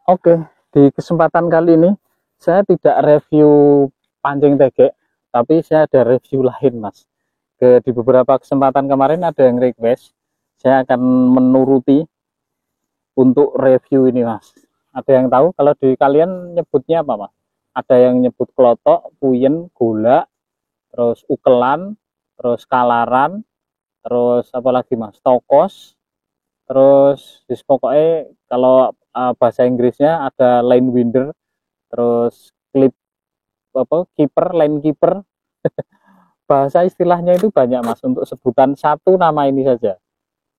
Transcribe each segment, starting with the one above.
Oke, di kesempatan kali ini saya tidak review pancing tegek, tapi saya ada review lain, Mas. Di beberapa kesempatan kemarin ada yang request, saya akan menuruti untuk review ini, Mas. Ada yang tahu kalau di kalian nyebutnya apa, Mas? Ada yang nyebut klotok, puyen, gula, terus ukelan, terus kalaran, terus apa lagi, Mas? Tokos, terus pokoknya kalau bahasa Inggrisnya ada line winder, terus clip apa keeper, line keeper. Bahasa istilahnya itu banyak, Mas, untuk sebutan satu nama ini saja.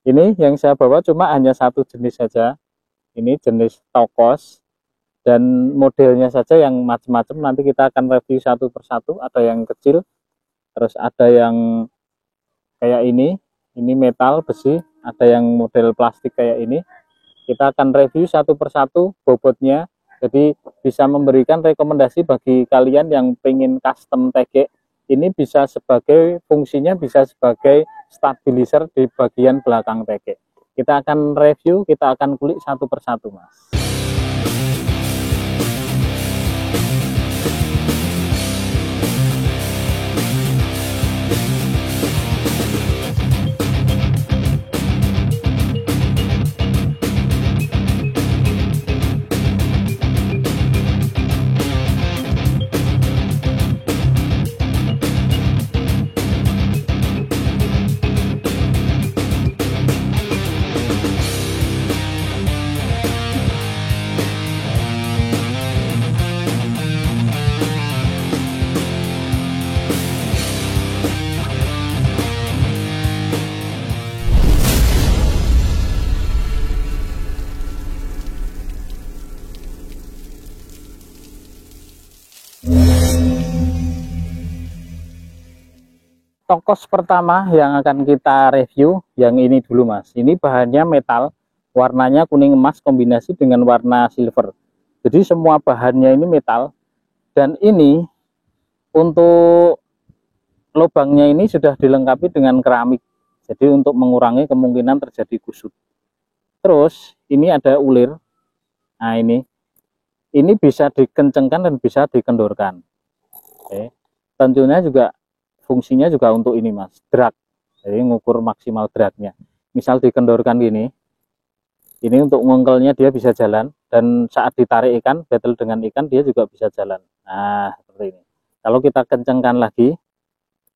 Ini yang saya bawa cuma hanya satu jenis saja, ini jenis tokos, dan modelnya saja yang macam-macam. Nanti kita akan review satu persatu. Ada yang kecil, terus ada yang kayak ini metal besi, ada yang model plastik kayak ini. Kita akan review satu persatu bobotnya, jadi bisa memberikan rekomendasi bagi kalian yang pengen custom tegek. Ini bisa sebagai fungsinya, bisa sebagai stabilizer di bagian belakang tegek. Kita akan review, kita akan kulik satu persatu, Mas. Tokos pertama yang akan kita review yang ini dulu, Mas. Ini bahannya metal, warnanya kuning emas kombinasi dengan warna silver. Jadi semua bahannya ini metal, dan ini untuk lubangnya ini sudah dilengkapi dengan keramik. Jadi untuk mengurangi kemungkinan terjadi kusut. Terus ini ada ulir. Nah, ini bisa dikencengkan dan bisa dikendorkan. Oke. Tentunya juga fungsinya juga untuk ini, Mas, drag. Jadi ngukur maksimal dragnya. Misal dikendorkan gini, ini untuk ngongkelnya dia bisa jalan, dan saat ditarik ikan, battle dengan ikan dia juga bisa jalan. Nah, seperti ini. Kalau kita kencengkan lagi,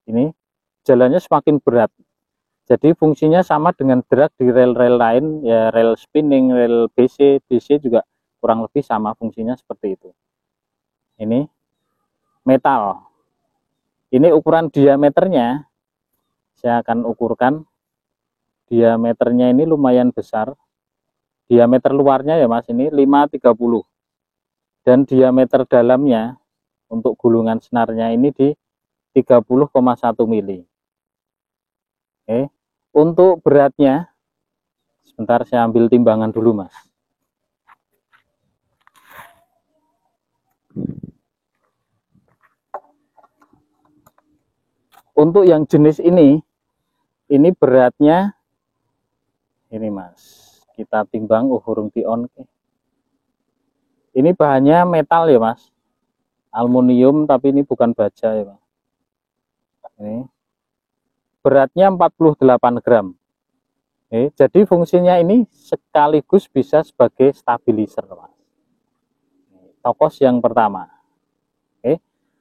ini jalannya semakin berat. Jadi fungsinya sama dengan drag di rel-rel lain, ya rel spinning, rel BC, DC juga kurang lebih sama fungsinya seperti itu. Ini metal. Ini ukuran diameternya, saya akan ukurkan. Diameternya ini lumayan besar. Diameter luarnya ya, Mas, ini 530. Dan diameter dalamnya untuk gulungan senarnya ini di 30,1 mili. Oke. Untuk beratnya, sebentar saya ambil timbangan dulu, Mas. Untuk yang jenis ini beratnya ini, Mas. Kita timbang, hurung di on. Ini bahannya metal ya, Mas. Aluminium, tapi ini bukan baja ya, Mas. Ini beratnya 48 gram. Jadi fungsinya ini sekaligus bisa sebagai stabilizer, Mas. Tokos yang pertama.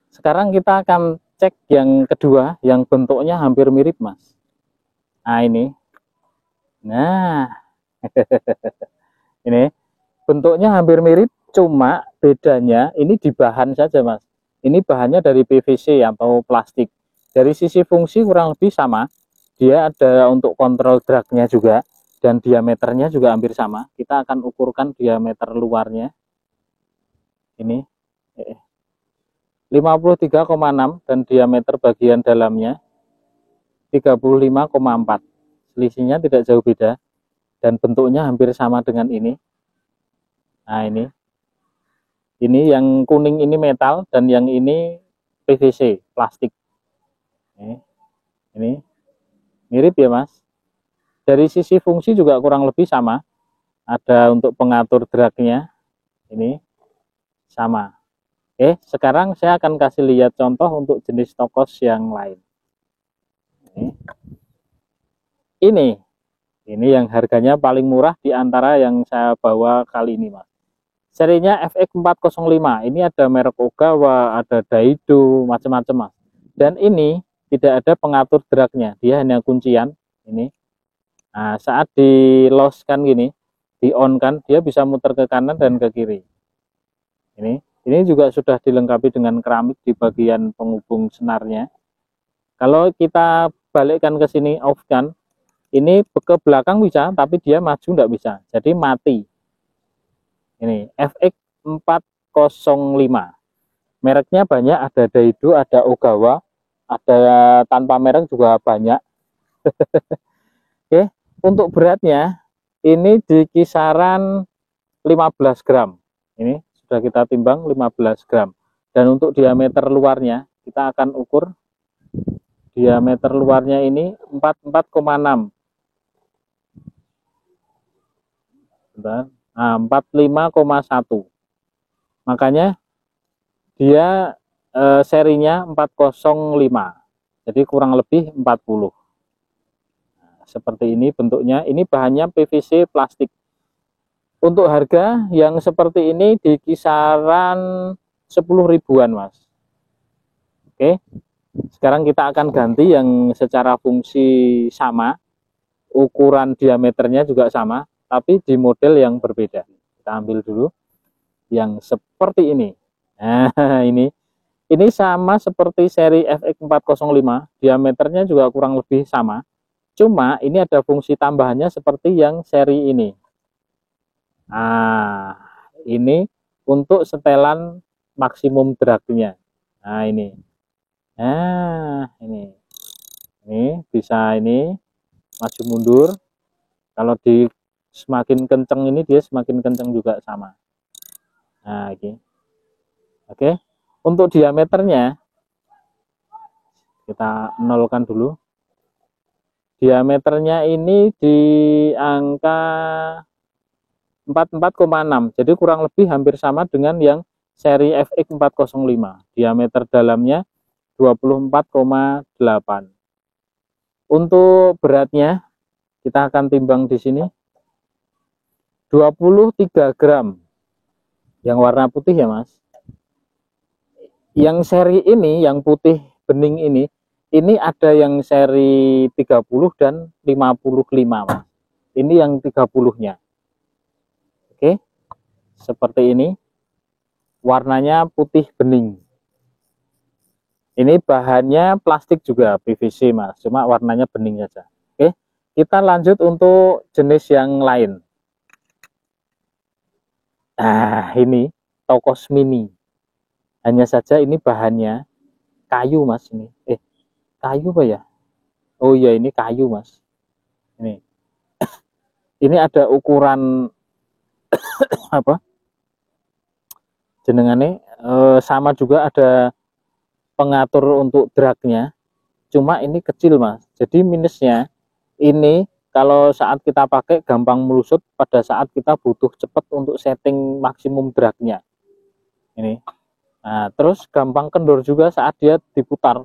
Sekarang kita akan cek yang kedua, yang bentuknya hampir mirip, Mas. Nah, ini. Nah, ini bentuknya hampir mirip, cuma bedanya ini di bahan saja, Mas. Ini bahannya dari PVC atau plastik. Dari sisi fungsi kurang lebih sama. Dia ada untuk kontrol dragnya juga, dan diameternya juga hampir sama. Kita akan ukurkan diameter luarnya. Ini 53,6, dan diameter bagian dalamnya 35,4. Selisihnya tidak jauh beda, dan bentuknya hampir sama dengan ini. Nah, ini yang kuning ini metal, dan yang ini PVC plastik. Ini mirip ya, Mas. Dari sisi fungsi juga kurang lebih sama. Ada untuk pengatur dragnya, ini sama. Oke, sekarang saya akan kasih lihat contoh untuk jenis tokos yang lain. Ini yang harganya paling murah di antara yang saya bawa kali ini, Mas. Serinya FX405. Ini ada merek Ogawa, ada Daido, macam-macam, Mas. Dan ini tidak ada pengatur dragnya, dia hanya kuncian ini. Nah, saat di loss kan gini, di on kan, dia bisa muter ke kanan dan ke kiri. Ini juga sudah dilengkapi dengan keramik di bagian penghubung senarnya. Kalau kita balikkan ke sini off kan, ini ke belakang bisa, tapi dia maju nggak bisa, jadi mati. Ini FX405, mereknya banyak, ada Daido, ada Ogawa, ada tanpa merek juga banyak. Oke, untuk beratnya ini di kisaran 15 gram. Ini sudah kita timbang 15 gram. Dan untuk diameter luarnya kita akan ukur, diameter luarnya ini 44,6. Nah, 45,1. Makanya dia serinya 405. Jadi kurang lebih 40. Nah, seperti ini bentuknya. Ini bahannya PVC plastik. Untuk harga yang seperti ini di kisaran 10 ribuan, Mas. Oke. Sekarang kita akan ganti yang secara fungsi sama, ukuran diameternya juga sama, tapi di model yang berbeda. Kita ambil dulu yang seperti ini. Nah, ini sama seperti seri FX405, diameternya juga kurang lebih sama. Cuma ini ada fungsi tambahannya seperti yang seri ini. Nah, ini untuk setelan maksimum dragnya. Nah, ini. Nah, ini bisa ini maju mundur. Kalau di semakin kenceng ini dia semakin kenceng juga sama. Nah, ini. Oke. Untuk diameternya kita nolkan dulu. Diameternya ini di angka 44,6. Jadi kurang lebih hampir sama dengan yang seri FX405. Diameter dalamnya 24,8. Untuk beratnya kita akan timbang di sini 23 gram. Yang warna putih ya, Mas. Yang seri ini, yang putih bening ini ada yang seri 30 dan 55, Mas. Ini yang 30-nya. Oke. Seperti ini. Warnanya putih bening. Ini bahannya plastik juga, PVC, Mas. Cuma warnanya bening saja. Oke. Kita lanjut untuk jenis yang lain. Nah, ini Tokos Mini. Hanya saja ini bahannya kayu, Mas. Ini kayu apa ya? Oh iya, ini kayu, Mas. Ini ada ukuran apa jenengannya, sama juga ada pengatur untuk dragnya, cuma ini kecil, Mas. Jadi minusnya ini kalau saat kita pakai gampang melusut pada saat kita butuh cepat untuk setting maksimum dragnya ini. Nah, terus gampang kendor juga saat dia diputar.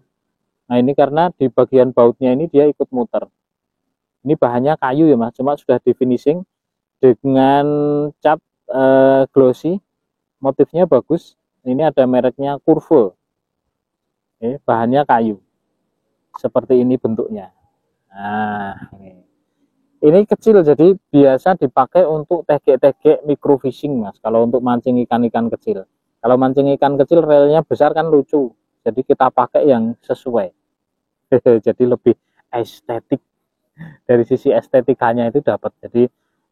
Nah, ini karena di bagian bautnya ini dia ikut muter. Ini bahannya kayu ya, Mas, cuma sudah di finishing dengan cat glossy, motifnya bagus. Ini ada mereknya Curvo. Bahannya kayu. Seperti ini bentuknya. Nah, ini kecil, jadi biasa dipakai untuk tegek-tegek microfishing, Mas. Kalau untuk mancing ikan-ikan kecil. Kalau mancing ikan kecil relnya besar kan lucu. Jadi kita pakai yang sesuai. Jadi lebih estetik. Dari sisi estetikanya itu dapat. Jadi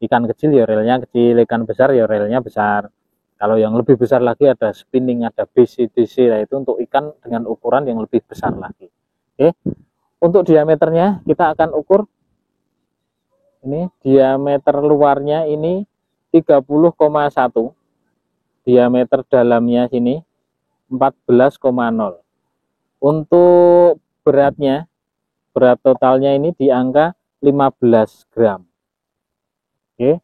ikan kecil ya relnya kecil, ikan besar ya relnya besar. Kalau yang lebih besar lagi ada spinning, ada BCDC, nah itu untuk ikan dengan ukuran yang lebih besar lagi. Oke. Untuk diameternya kita akan ukur. Ini diameter luarnya ini 30,1. Diameter dalamnya sini 14,0. Untuk beratnya, berat totalnya ini di angka 15 gram. Oke,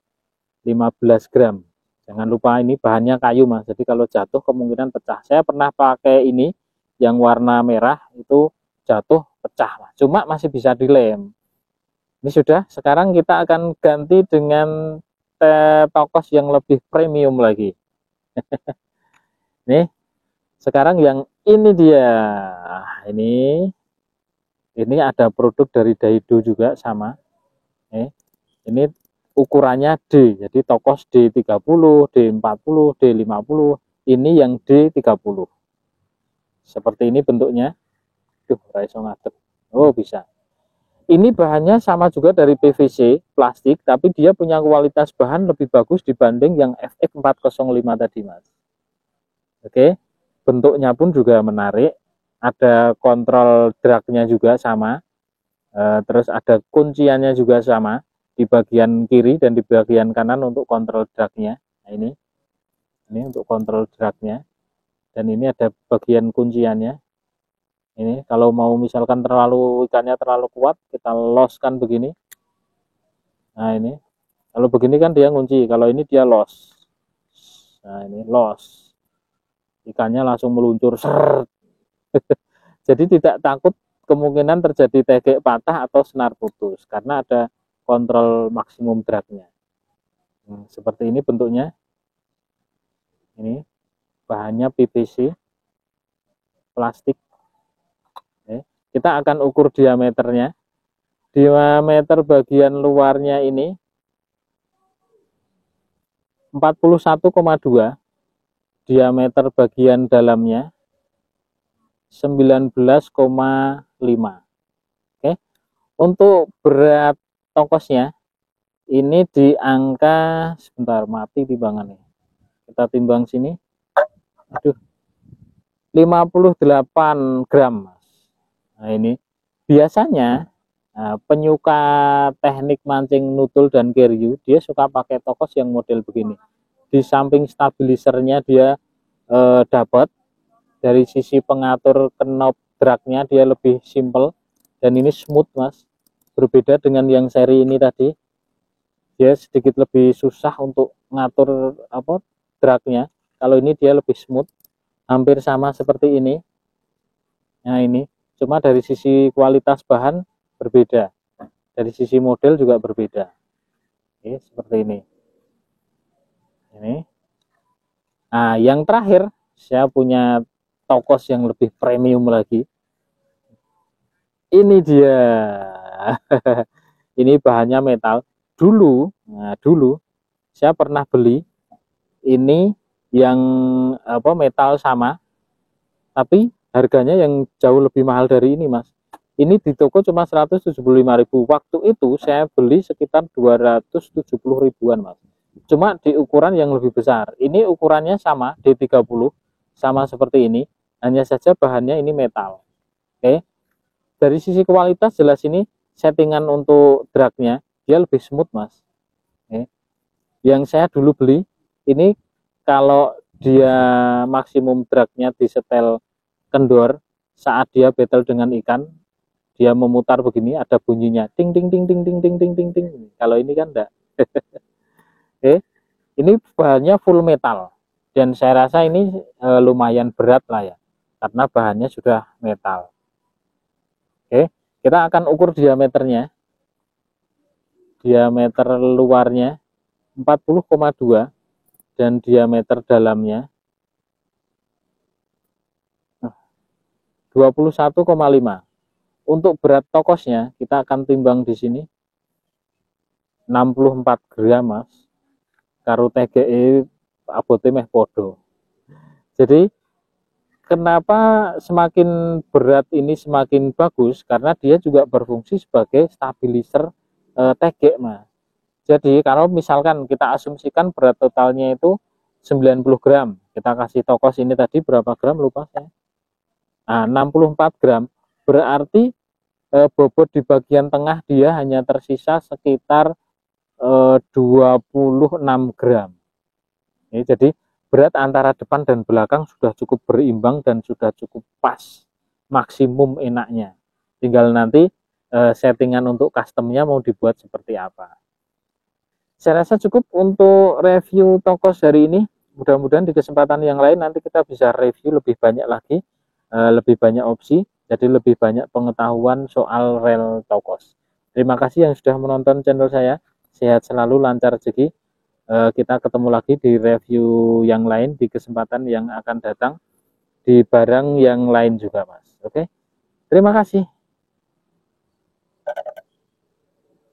15 gram. Jangan lupa ini bahannya kayu Mas, jadi kalau jatuh kemungkinan pecah. Saya pernah pakai ini yang warna merah, itu jatuh pecah Mas. Cuma masih bisa dilem. Ini sudah, sekarang kita akan ganti dengan tokos yang lebih premium lagi. Nih, sekarang yang ini dia. Ini ada produk dari Daido juga sama. Ini ukurannya D, jadi tokos D30, D40, D50. Ini yang D30. Seperti ini bentuknya. Duh, raiso ngadep. Oh, bisa. Ini bahannya sama juga dari PVC, plastik, tapi dia punya kualitas bahan lebih bagus dibanding yang FX405 tadi, Mas. Oke, bentuknya pun juga menarik. Ada kontrol dragnya juga sama. Terus ada kunciannya juga sama di bagian kiri dan di bagian kanan untuk kontrol dragnya. Nah, ini untuk kontrol dragnya. Dan ini ada bagian kunciannya. Ini kalau mau misalkan ikannya terlalu kuat, kita loskan begini. Nah, ini kalau begini kan dia ngunci, kalau ini dia los. Nah, ini los. Ikannya langsung meluncur. Seret. Jadi tidak takut kemungkinan terjadi tegek patah atau senar putus karena ada kontrol maksimum dragnya. Seperti ini bentuknya. Ini bahannya PVC plastik. Kita akan ukur diameternya. Diameter bagian luarnya ini 41,2, diameter bagian dalamnya 19,5. Oke. Untuk berat tongkosnya ini di angka, sebentar mati timbangannya. Kita timbang sini. Aduh. 58 gram. Nah, ini biasanya penyuka teknik mancing nutul dan keryu, dia suka pakai tokos yang model begini. Di samping stabilisernya dia dapat, dari sisi pengatur knob dragnya dia lebih simple dan ini smooth Mas. Berbeda dengan yang seri ini tadi, dia sedikit lebih susah untuk ngatur dragnya. Kalau ini dia lebih smooth, hampir sama seperti ini. Nah, ini cuma dari sisi kualitas bahan berbeda, dari sisi model juga berbeda. Oke, seperti ini. Nah, yang terakhir saya punya tokos yang lebih premium lagi. Ini dia. Ini bahannya metal. Dulu saya pernah beli ini yang metal sama, tapi harganya yang jauh lebih mahal dari ini Mas. Ini di toko cuma 175.000. Waktu itu saya beli sekitar 270 ribuan Mas. Cuma di ukuran yang lebih besar. Ini ukurannya sama D30, sama seperti ini, hanya saja bahannya ini metal. Oke. Dari sisi kualitas jelas ini settingan untuk dragnya dia lebih smooth Mas. Oke. Yang saya dulu beli ini, kalau dia maksimum dragnya disetel kendor saat dia battle dengan ikan, dia memutar begini ada bunyinya ting ting ting ting ting ting ting ting ting. Kalau ini kan enggak. Oke, ini bahannya full metal dan saya rasa ini lumayan berat lah ya, karena bahannya sudah metal. Oke, kita akan ukur diameternya. Diameter luarnya 40,2 dan diameter dalamnya 21,5. Untuk berat tokosnya kita akan timbang di sini 64 gram Mas. Karo TGE abote meh podo. Jadi kenapa semakin berat ini semakin bagus, karena dia juga berfungsi sebagai stabilizer TG Mas. Jadi kalau misalkan kita asumsikan berat totalnya itu 90 gram, kita kasih tokos ini tadi berapa gram lupa saya. Nah, 64 gram berarti bobot di bagian tengah dia hanya tersisa sekitar 26 gram. Ini jadi berat antara depan dan belakang sudah cukup berimbang dan sudah cukup pas, maksimum enaknya. Tinggal nanti settingan untuk customnya mau dibuat seperti apa. Saya rasa cukup untuk review Tokos hari ini. Mudah-mudahan di kesempatan yang lain nanti kita bisa review lebih banyak lagi, lebih banyak opsi, jadi lebih banyak pengetahuan soal rel Tokos. Terima kasih yang sudah menonton channel saya. Sehat selalu, lancar rezeki. Kita ketemu lagi di review yang lain di kesempatan yang akan datang, di barang yang lain juga, Mas. Oke, terima kasih.